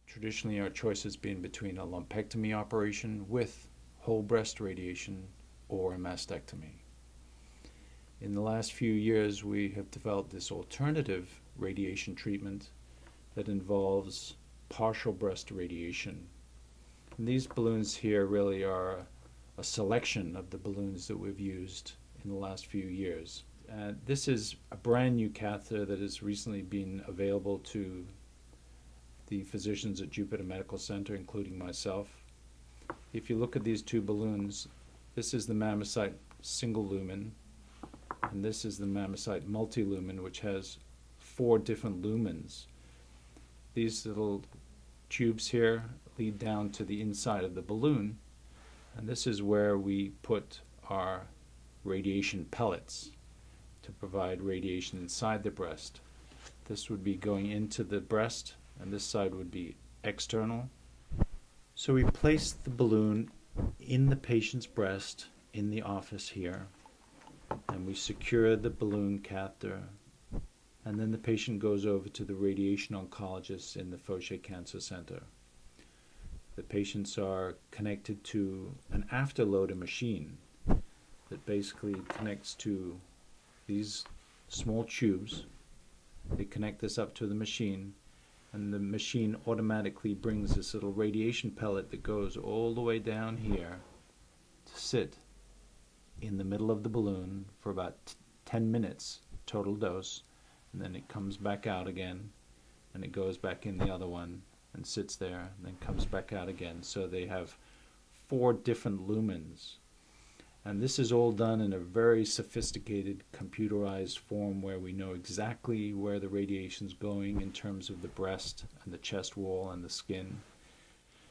Traditionally, our choice has been between a lumpectomy operation with whole breast radiation or a mastectomy. In the last few years, we have developed this alternative radiation treatment that involves partial breast radiation. And these balloons here really are a selection of the balloons that we've used in the last few years. This is a brand new catheter that has recently been available to the physicians at Jupiter Medical Center, including myself. If you look at these two balloons, this is the MammoSite single lumen, and this is the MammoSite multi-lumen, which has 4 different lumens. These little tubes here lead down to the inside of the balloon, and this is where we put our radiation pellets to provide radiation inside the breast. This would be going into the breast, and this side would be external. So we place the balloon in the patient's breast in the office here, and we secure the balloon catheter, and then the patient goes over to the radiation oncologist in the Fauché Cancer Center. The patients are connected to an afterloader machine that basically connects to these small tubes. They connect this up to the machine, and the machine automatically brings this little radiation pellet that goes all the way down here to sit in the middle of the balloon for about 10 minutes total dose, and then it comes back out again, and it goes back in the other one and sits there and then comes back out again. So they have 4 different lumens, and this is all done in a very sophisticated computerized form where we know exactly where the radiation is going in terms of the breast and the chest wall and the skin.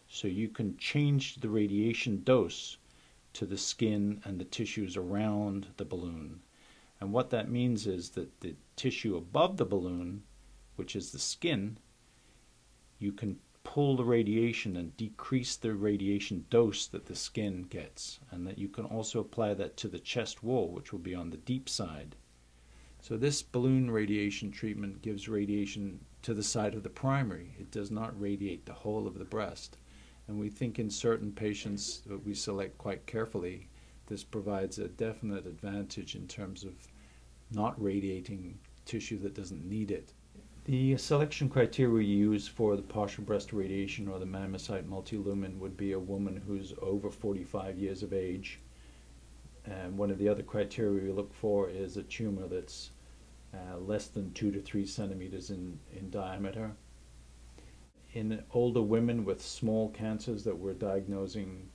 So you can change the radiation dose to the skin and the tissues around the balloon. And what that means is that the tissue above the balloon, which is the skin, you can pull the radiation and decrease the radiation dose that the skin gets, and that you can also apply that to the chest wall, which will be on the deep side. So this balloon radiation treatment gives radiation to the side of the primary. It does not radiate the whole of the breast. And we think in certain patients that we select quite carefully, this provides a definite advantage in terms of not radiating tissue that doesn't need it. The selection criteria we use for the partial breast radiation or the MammoSite multi-lumen would be a woman who's over 45 years of age. And one of the other criteria we look for is a tumor that's less than 2 to 3 centimeters in diameter. In older women with small cancers that we're diagnosing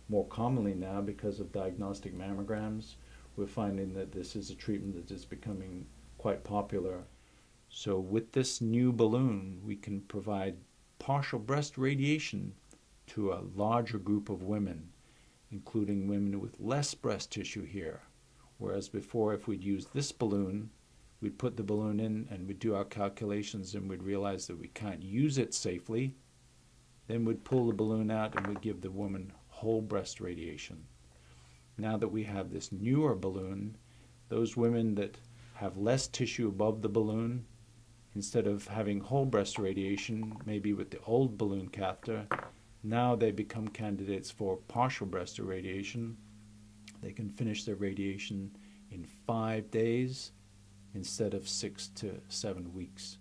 more commonly now because of diagnostic mammograms, we're finding that this is a treatment that is becoming quite popular. So with this new balloon, we can provide partial breast radiation to a larger group of women, including women with less breast tissue here. Whereas before, if we'd used this balloon, we'd put the balloon in and we'd do our calculations and we'd realize that we can't use it safely. Then we'd pull the balloon out and we'd give the woman whole breast radiation. Now that we have this newer balloon, those women that have less tissue above the balloon, instead of having whole breast radiation, maybe with the old balloon catheter, now they become candidates for partial breast irradiation. They can finish their radiation in 5 days instead of 6 to 7 weeks.